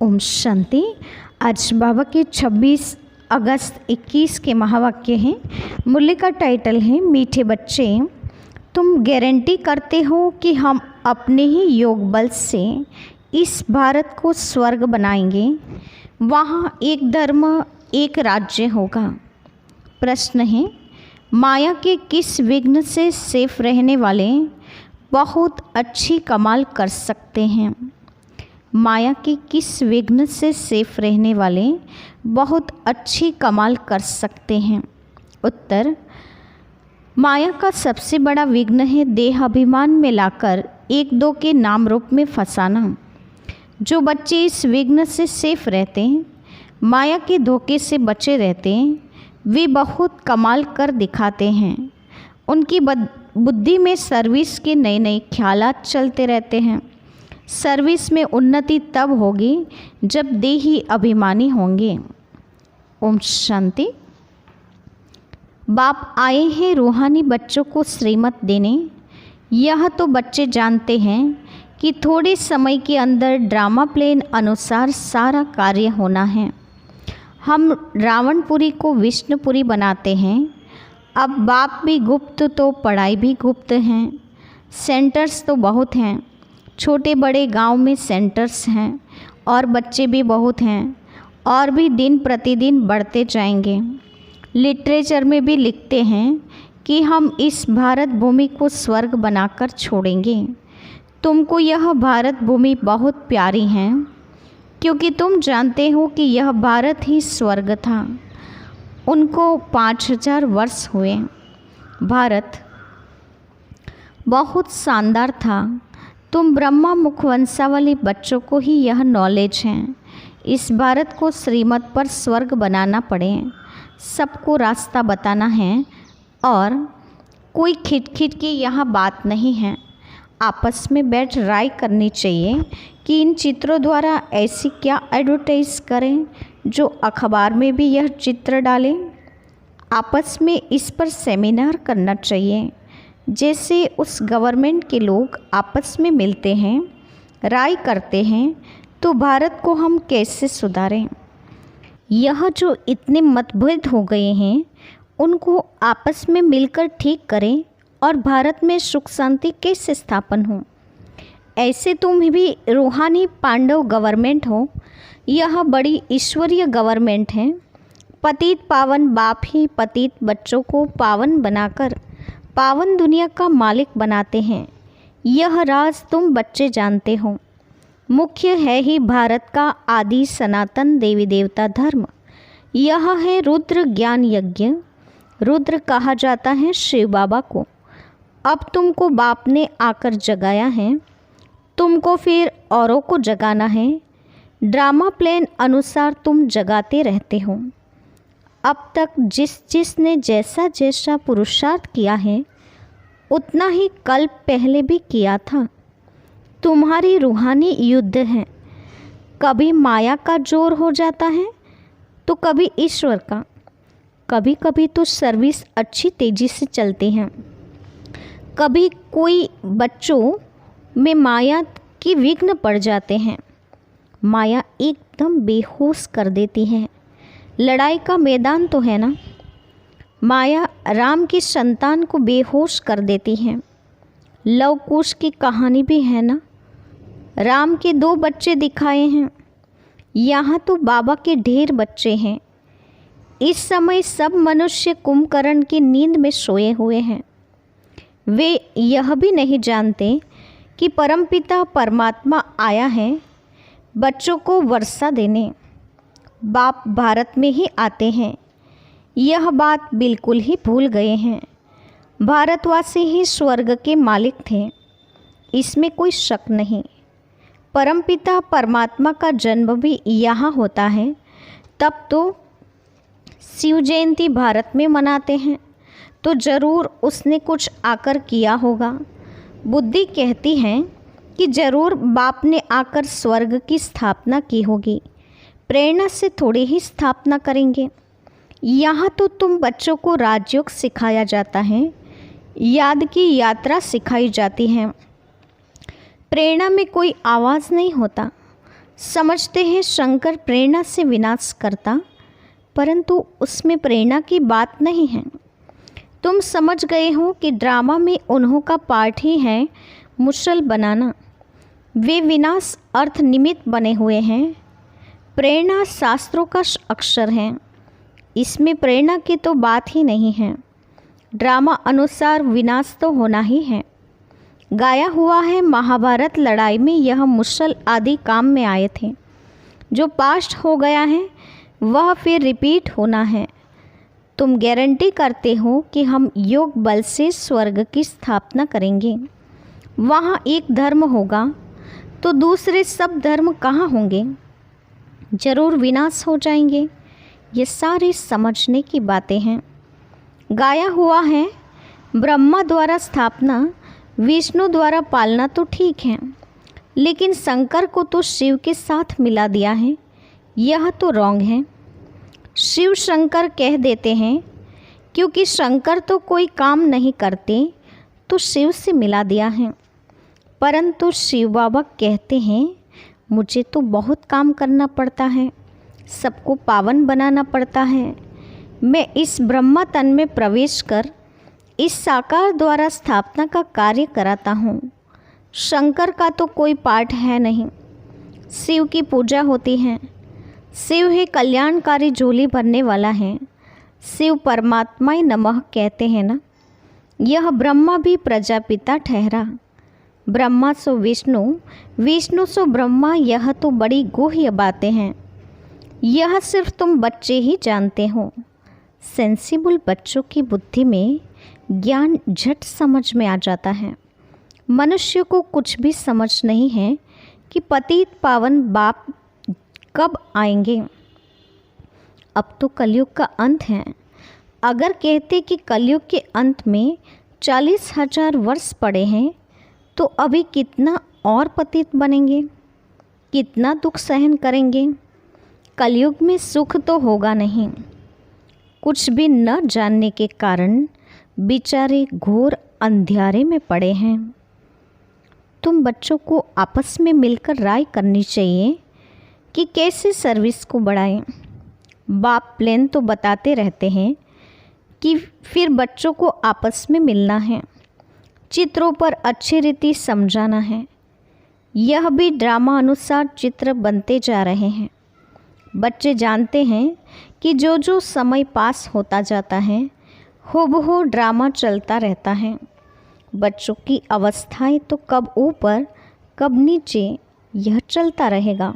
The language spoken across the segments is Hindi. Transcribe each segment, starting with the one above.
ओम शांति। आज बाबा के 26 अगस्त 21 के महावाक्य हैं। मुरली का टाइटल है मीठे बच्चे, तुम गारंटी करते हो कि हम अपने ही योग बल से इस भारत को स्वर्ग बनाएंगे। वहाँ एक धर्म एक राज्य होगा। प्रश्न है, माया के किस विघ्न से सेफ रहने वाले बहुत अच्छी कमाल कर सकते हैं? माया के किस विघ्न से सेफ रहने वाले बहुत अच्छी कमाल कर सकते हैं? उत्तर, माया का सबसे बड़ा विघ्न है देह अभिमान में लाकर एक दो के नाम रूप में फंसाना। जो बच्चे इस विघ्न से सेफ रहते हैं, माया के धोखे से बचे रहते हैं, वे बहुत कमाल कर दिखाते हैं। उनकी बुद्धि में सर्विस के नए नए ख्यालात चलते रहते हैं। सर्विस में उन्नति तब होगी जब देही अभिमानी होंगे। ओम शांति। बाप आए हैं रूहानी बच्चों को श्रीमत देने। यह तो बच्चे जानते हैं कि थोड़े समय के अंदर ड्रामा प्लेन अनुसार सारा कार्य होना है। हम रावणपुरी को विष्णुपुरी बनाते हैं। अब बाप भी गुप्त तो पढ़ाई भी गुप्त हैं। सेंटर्स तो बहुत हैं, छोटे बड़े गांव में सेंटर्स हैं और बच्चे भी बहुत हैं और भी दिन प्रतिदिन बढ़ते जाएंगे। लिटरेचर में भी लिखते हैं कि हम इस भारत भूमि को स्वर्ग बनाकर छोड़ेंगे। तुमको यह भारत भूमि बहुत प्यारी है क्योंकि तुम जानते हो कि यह भारत ही स्वर्ग था। उनको 5000 वर्ष हुए। भारत बहुत शानदार था। तुम ब्रह्मा मुख वंशावली बच्चों को ही यह नॉलेज है। इस भारत को श्रीमत पर स्वर्ग बनाना पड़े, सबको रास्ता बताना है और कोई खिटखिट की यहाँ बात नहीं है। आपस में बैठ राय करनी चाहिए कि इन चित्रों द्वारा ऐसी क्या एडवर्टाइज करें जो अखबार में भी यह चित्र डालें। आपस में इस पर सेमिनार करना चाहिए। जैसे उस गवर्नमेंट के लोग आपस में मिलते हैं, राय करते हैं, तो भारत को हम कैसे सुधारें। यह जो इतने मतभेद हो गए हैं, उनको आपस में मिलकर ठीक करें और भारत में सुख शांति कैसे स्थापन हो। ऐसे तुम भी रूहानी पांडव गवर्नमेंट हो। यह बड़ी ईश्वरीय गवर्नमेंट है। पतित पावन बाप ही पतित बच्चों को पावन बनाकर पावन दुनिया का मालिक बनाते हैं। यह राज तुम बच्चे जानते हो। मुख्य है ही भारत का आदि सनातन देवी देवता धर्म। यह है रुद्र ज्ञान यज्ञ। रुद्र कहा जाता है शिव बाबा को। अब तुमको बाप ने आकर जगाया है, तुमको फिर औरों को जगाना है। ड्रामा प्लान अनुसार तुम जगाते रहते हो। अब तक जिसने जैसा जैसा पुरुषार्थ किया है, उतना ही कल्प पहले भी किया था। तुम्हारी रूहानी युद्ध है। कभी माया का जोर हो जाता है तो कभी ईश्वर का। कभी कभी तो सर्विस अच्छी तेज़ी से चलती है। कभी कोई बच्चों में माया की विघ्न पड़ जाते हैं। माया एकदम बेहोश कर देती है। लड़ाई का मैदान तो है ना। माया राम की संतान को बेहोश कर देती है। लव कुश की कहानी भी है ना। राम के 2 बच्चे दिखाए हैं। यहाँ तो बाबा के ढेर बच्चे हैं। इस समय सब मनुष्य कुंभकर्ण की नींद में सोए हुए हैं। वे यह भी नहीं जानते कि परमपिता परमात्मा आया है बच्चों को वर्षा देने। बाप भारत में ही आते हैं। यह बात बिल्कुल ही भूल गए हैं। भारतवासी ही स्वर्ग के मालिक थे, इसमें कोई शक नहीं। परमपिता परमात्मा का जन्म भी यहाँ होता है। तब तो शिव जयंती भारत में मनाते हैं, तो ज़रूर उसने कुछ आकर किया होगा। बुद्धि कहती है कि ज़रूर बाप ने आकर स्वर्ग की स्थापना की होगी। प्रेरणा से थोड़ी ही स्थापना करेंगे। यहाँ तो तुम बच्चों को राजयोग सिखाया जाता है, याद की यात्रा सिखाई जाती है। प्रेरणा में कोई आवाज़ नहीं होता। समझते हैं शंकर प्रेरणा से विनाश करता, परंतु उसमें प्रेरणा की बात नहीं है। तुम समझ गए हो कि ड्रामा में उन्हों का पार्ट ही है मुश्किल बनाना। वे विनाश अर्थ निमित्त बने हुए हैं। प्रेरणा शास्त्रों का अक्षर है, इसमें प्रेरणा की तो बात ही नहीं है। ड्रामा अनुसार विनाश तो होना ही है। गाया हुआ है महाभारत लड़ाई में यह मुश्किल आदि काम में आए थे। जो पास्ट हो गया है वह फिर रिपीट होना है। तुम गारंटी करते हो कि हम योग बल से स्वर्ग की स्थापना करेंगे। वहाँ एक धर्म होगा तो दूसरे सब धर्म कहाँ होंगे? जरूर विनाश हो जाएंगे। ये सारी समझने की बातें हैं। गाया हुआ है ब्रह्मा द्वारा स्थापना, विष्णु द्वारा पालना तो ठीक है, लेकिन शंकर को तो शिव के साथ मिला दिया है, यह तो रॉन्ग है। शिव शंकर कह देते हैं क्योंकि शंकर तो कोई काम नहीं करते तो शिव से मिला दिया है। परंतु शिव बाबा कहते हैं मुझे तो बहुत काम करना पड़ता है, सबको पावन बनाना पड़ता है। मैं इस ब्रह्मा तन में प्रवेश कर इस साकार द्वारा स्थापना का कार्य कराता हूँ। शंकर का तो कोई पार्ट है नहीं। शिव की पूजा होती है। शिव ही कल्याणकारी झोली भरने वाला है। शिव परमात्मा नमः कहते हैं ना। यह ब्रह्मा भी प्रजापिता ठहरा। ब्रह्मा सो विष्णु, विष्णु सो ब्रह्मा, यह तो बड़ी गुह्य बातें हैं। यह सिर्फ तुम बच्चे ही जानते हो। सेंसिबल बच्चों की बुद्धि में ज्ञान झट समझ में आ जाता है। मनुष्य को कुछ भी समझ नहीं है कि पतित पावन बाप कब आएंगे। अब तो कलयुग का अंत है। अगर कहते कि कलयुग के अंत में 40,000 वर्ष पड़े हैं तो अभी कितना और पतित बनेंगे, कितना दुख सहन करेंगे। कलयुग में सुख तो होगा नहीं। कुछ भी न जानने के कारण बेचारे घोर अंधियारे में पड़े हैं। तुम बच्चों को आपस में मिलकर राय करनी चाहिए कि कैसे सर्विस को बढ़ाएं। बाप प्लान तो बताते रहते हैं कि फिर बच्चों को आपस में मिलना है, चित्रों पर अच्छी रीति समझाना है। यह भी ड्रामा अनुसार चित्र बनते जा रहे हैं। बच्चे जानते हैं कि जो जो समय पास होता जाता है हूबहू ड्रामा चलता रहता है। बच्चों की अवस्थाएं तो कब ऊपर कब नीचे, यह चलता रहेगा।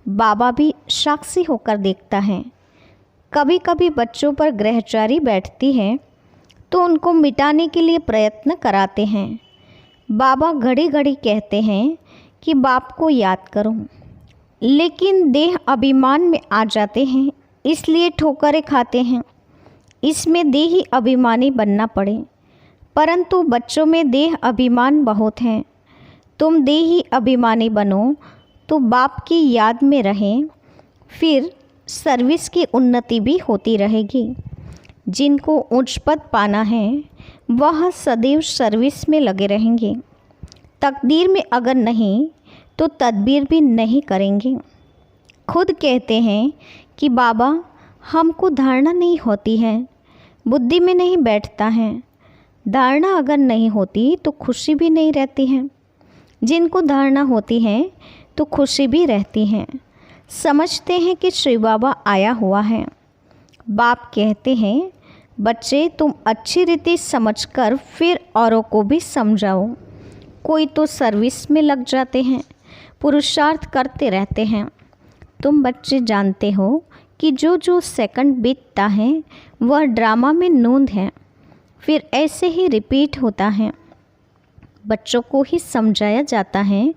बाबा भी साक्षी होकर देखता है। कभी कभी बच्चों पर ग्रहचारी बैठती है तो उनको मिटाने के लिए प्रयत्न कराते हैं। बाबा घड़ी घड़ी कहते हैं कि बाप को याद करो, लेकिन देह अभिमान में आ जाते हैं, इसलिए ठोकरें खाते हैं। इसमें देही अभिमानी बनना पड़े, परंतु बच्चों में देह अभिमान बहुत है। तुम देही अभिमानी बनो तो बाप की याद में रहें, फिर सर्विस की उन्नति भी होती रहेगी। जिनको उच्च पद पाना है वह सदैव सर्विस में लगे रहेंगे। तकदीर में अगर नहीं तो तदबीर भी नहीं करेंगे। खुद कहते हैं कि बाबा हमको धारणा नहीं होती है, बुद्धि में नहीं बैठता है। धारणा अगर नहीं होती तो खुशी भी नहीं रहती है। जिनको धारणा होती है तो खुशी भी रहती है। समझते हैं कि शिव बाबा आया हुआ है। बाप कहते हैं बच्चे तुम अच्छी रीति समझकर फिर औरों को भी समझाओ। कोई तो सर्विस में लग जाते हैं, पुरुषार्थ करते रहते हैं। तुम बच्चे जानते हो कि जो जो सेकंड बीतता है वह ड्रामा में नोंद है, फिर ऐसे ही रिपीट होता है। बच्चों को ही समझाया जाता है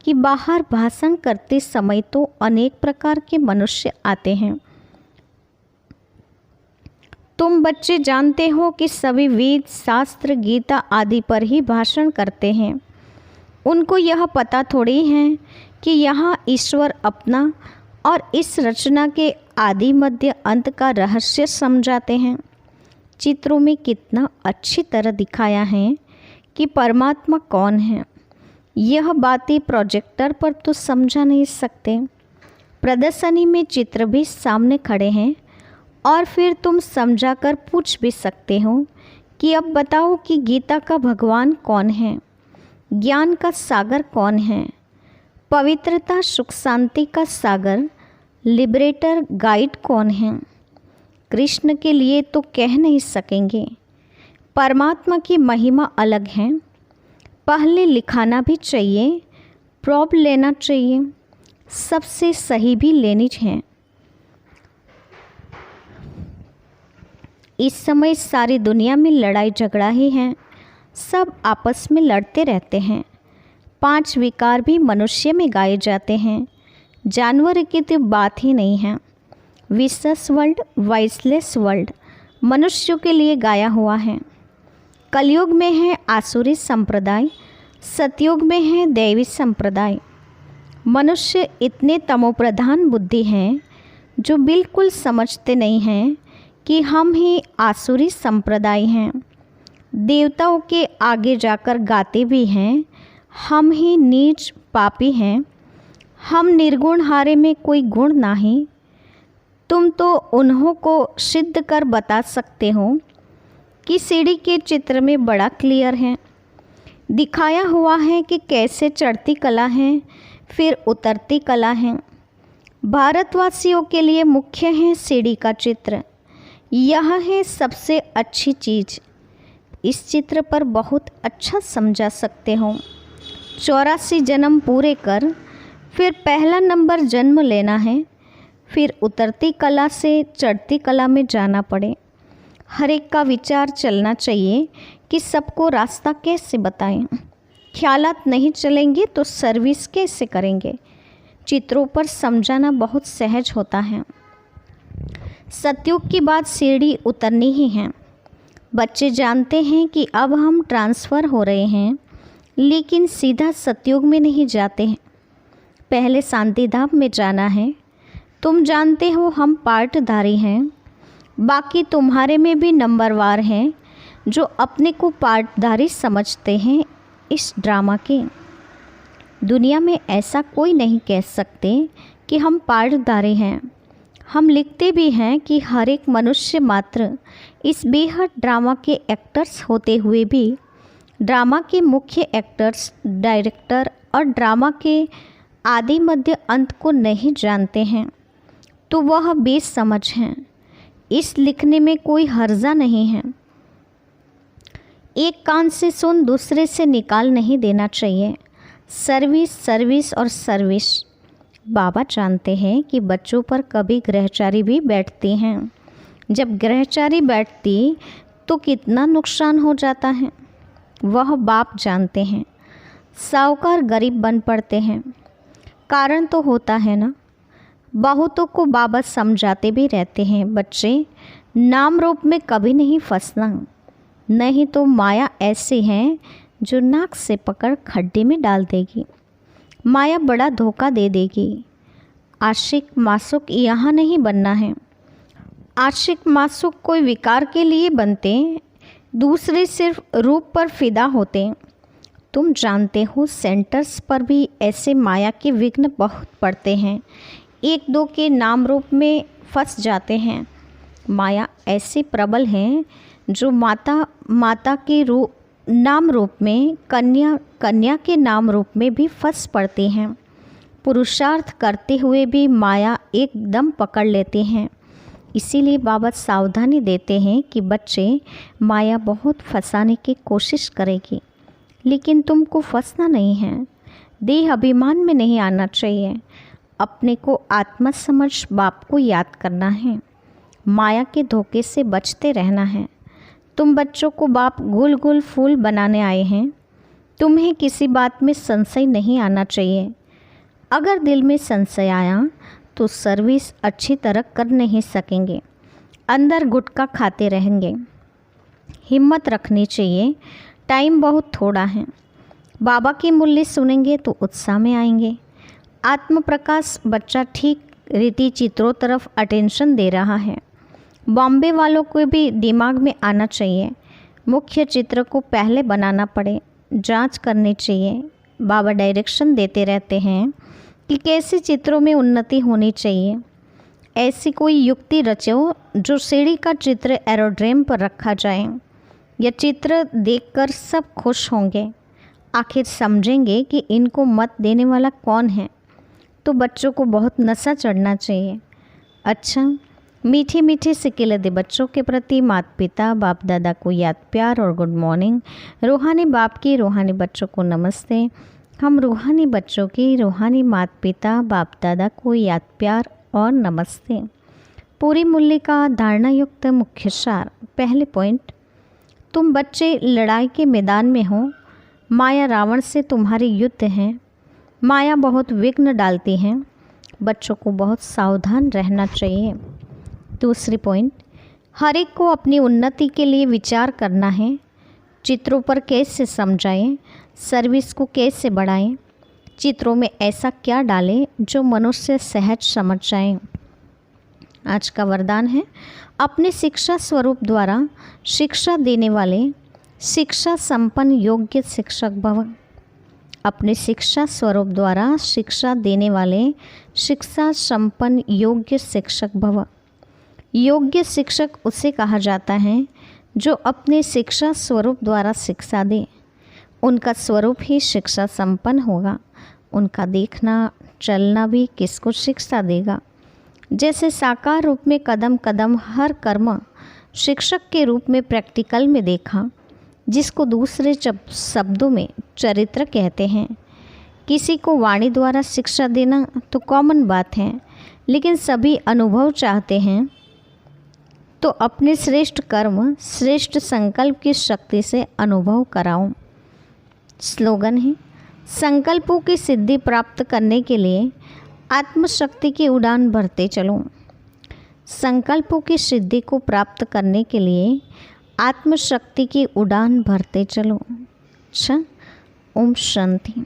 कि बाहर भाषण करते समय तो अनेक प्रकार के मनुष्य आते हैं। तुम बच्चे जानते हो कि सभी वेद शास्त्र गीता आदि पर ही भाषण करते हैं। उनको यह पता थोड़ी है कि यहाँ ईश्वर अपना और इस रचना के आदि मध्य अंत का रहस्य समझाते हैं। चित्रों में कितना अच्छी तरह दिखाया है कि परमात्मा कौन है। यह बातें प्रोजेक्टर पर तो समझा नहीं सकते, प्रदर्शनी में चित्र भी सामने खड़े हैं और फिर तुम समझा कर पूछ भी सकते हो कि अब बताओ कि गीता का भगवान कौन है, ज्ञान का सागर कौन है, पवित्रता सुख शांति का सागर लिबरेटर गाइड कौन है। कृष्ण के लिए तो कह नहीं सकेंगे। परमात्मा की महिमा अलग है। पहले लिखाना भी चाहिए, प्रॉब लेना चाहिए, सबसे सही भी लेनी है। इस समय सारी दुनिया में लड़ाई झगड़ा ही है, सब आपस में लड़ते रहते हैं। 5 विकार भी मनुष्य में गाए जाते हैं, जानवर की तो बात ही नहीं है। विशेष वर्ल्ड, वाइसलेस वर्ल्ड मनुष्यों के लिए गाया हुआ है। कलयुग में है आसुरी संप्रदाय, सतयुग में है दैवी संप्रदाय। मनुष्य इतने तमोप्रधान बुद्धि हैं जो बिल्कुल समझते नहीं हैं कि हम ही आसुरी संप्रदाय हैं। देवताओं के आगे जाकर गाते भी हैं, हम ही नीच पापी हैं, हम निर्गुण हारे में कोई गुण नहीं। तुम तो उन्हों को सिद्ध कर बता सकते हो कि सीढ़ी के चित्र में बड़ा क्लियर है, दिखाया हुआ है कि कैसे चढ़ती कला है फिर उतरती कला है। भारतवासियों के लिए मुख्य है सीढ़ी का चित्र, यह है सबसे अच्छी चीज़। इस चित्र पर बहुत अच्छा समझा सकते हो। 84 जन्म पूरे कर फिर पहला नंबर जन्म लेना है, फिर उतरती कला से चढ़ती कला में जाना पड़े। हर एक का विचार चलना चाहिए कि सबको रास्ता कैसे बताएं। ख्यालात नहीं चलेंगे तो सर्विस कैसे करेंगे। चित्रों पर समझाना बहुत सहज होता है। सतयुग की बात सीढ़ी उतरनी ही है। बच्चे जानते हैं कि अब हम ट्रांसफ़र हो रहे हैं, लेकिन सीधा सतयुग में नहीं जाते हैं, पहले शांतिधाम में जाना है। तुम जानते हो हम पार्टधारी हैं, बाकी तुम्हारे में भी नंबरवार हैं जो अपने को पार्टधारी समझते हैं इस ड्रामा के। दुनिया में ऐसा कोई नहीं कह सकते कि हम पार्टधारी हैं। हम लिखते भी हैं कि हर एक मनुष्य मात्र इस बेहद ड्रामा के एक्टर्स होते हुए भी ड्रामा के मुख्य एक्टर्स, डायरेक्टर और ड्रामा के आदि मध्य अंत को नहीं जानते हैं, तो वह बेसमझ हैं। इस लिखने में कोई हर्जा नहीं है। एक कान से सुन दूसरे से निकाल नहीं देना चाहिए। सर्विस, सर्विस और सर्विस। बाबा जानते हैं कि बच्चों पर कभी ग्रहचारी भी बैठती हैं। जब ग्रहचारी बैठती तो कितना नुकसान हो जाता है, वह बाप जानते हैं। साहूकार गरीब बन पड़ते हैं, कारण तो होता है ना। बहुतों को बाबा समझाते भी रहते हैं, बच्चे नाम रूप में कभी नहीं फंसना, नहीं तो माया ऐसी है जो नाक से पकड़ खड्डे में डाल देगी। माया बड़ा धोखा दे देगी। आशिक मासूक यहाँ नहीं बनना है। आशिक मासूक कोई विकार के लिए बनते, दूसरे सिर्फ रूप पर फिदा होते। तुम जानते हो सेंटर्स पर भी ऐसे माया के विघ्न बहुत पड़ते हैं, एक दो के नाम रूप में फंस जाते हैं। माया ऐसी प्रबल है जो माता के रूप नाम रूप में, कन्या के नाम रूप में भी फंस पड़ती हैं। पुरुषार्थ करते हुए भी माया एकदम पकड़ लेते हैं। इसीलिए बाबा सावधानी देते हैं कि बच्चे, माया बहुत फंसाने की कोशिश करेगी, लेकिन तुमको फंसना नहीं है। देह अभिमान में नहीं आना चाहिए। अपने को आत्मा समझ बाप को याद करना है। माया के धोखे से बचते रहना है। तुम बच्चों को बाप गुल गुल फूल बनाने आए हैं। तुम्हें किसी बात में संशय नहीं आना चाहिए। अगर दिल में संशय आया तो सर्विस अच्छी तरह कर नहीं सकेंगे, अंदर गुटखा खाते रहेंगे। हिम्मत रखनी चाहिए, टाइम बहुत थोड़ा है। बाबा की मूल्य सुनेंगे तो उत्साह में आएंगे। आत्म प्रकाश बच्चा ठीक रीति चित्रों तरफ अटेंशन दे रहा है। बॉम्बे वालों को भी दिमाग में आना चाहिए, मुख्य चित्र को पहले बनाना पड़े, जांच करनी चाहिए, बाबा डायरेक्शन देते रहते हैं कि कैसे चित्रों में उन्नति होनी चाहिए। ऐसी कोई युक्ति रचो जो सीढ़ी का चित्र एरोड्रम पर रखा जाए। यह चित्र देखकर सब खुश होंगे, आखिर समझेंगे कि इनको मत देने वाला कौन है। तो बच्चों को बहुत नशा चढ़ना चाहिए। अच्छा, मीठे मीठे सिक्के दे बच्चों के प्रति माता पिता बाप दादा को याद प्यार और गुड मॉर्निंग। रूहानी बाप की रूहानी बच्चों को नमस्ते। हम रूहानी बच्चों की रूहानी माता पिता बाप दादा को याद प्यार और नमस्ते। पूरी मूल्य का धारणा युक्त मुख्य सार। पहले पॉइंट, तुम बच्चे लड़ाई के मैदान में हो। माया रावण से तुम्हारी युद्ध है। माया बहुत विघ्न डालती है। बच्चों को बहुत सावधान रहना चाहिए। दूसरी पॉइंट, हर एक को अपनी उन्नति के लिए विचार करना है। चित्रों पर कैसे समझाएं, सर्विस को कैसे बढ़ाएं, चित्रों में ऐसा क्या डालें जो मनुष्य सहज समझ जाए। आज का वरदान है, अपने शिक्षा स्वरूप द्वारा शिक्षा देने वाले शिक्षा संपन्न योग्य शिक्षक भव। अपने शिक्षा स्वरूप द्वारा शिक्षा देने वाले शिक्षा संपन्न योग्य शिक्षक भव। योग्य शिक्षक उसे कहा जाता है जो अपने शिक्षा स्वरूप द्वारा शिक्षा दे। उनका स्वरूप ही शिक्षा संपन्न होगा। उनका देखना चलना भी किसको शिक्षा देगा। जैसे साकार रूप में कदम कदम हर कर्म शिक्षक के रूप में प्रैक्टिकल में देखा, जिसको दूसरे शब्दों में चरित्र कहते हैं। किसी को वाणी द्वारा शिक्षा देना तो कॉमन बात है, लेकिन सभी अनुभव चाहते हैं तो अपने श्रेष्ठ कर्म श्रेष्ठ संकल्प की शक्ति से अनुभव कराओ। स्लोगन है, संकल्पों की सिद्धि प्राप्त करने के लिए आत्मशक्ति की उड़ान भरते चलो। संकल्पों की सिद्धि को प्राप्त करने के लिए आत्मशक्ति की उड़ान भरते चलो। अच्छा, ओम शांति।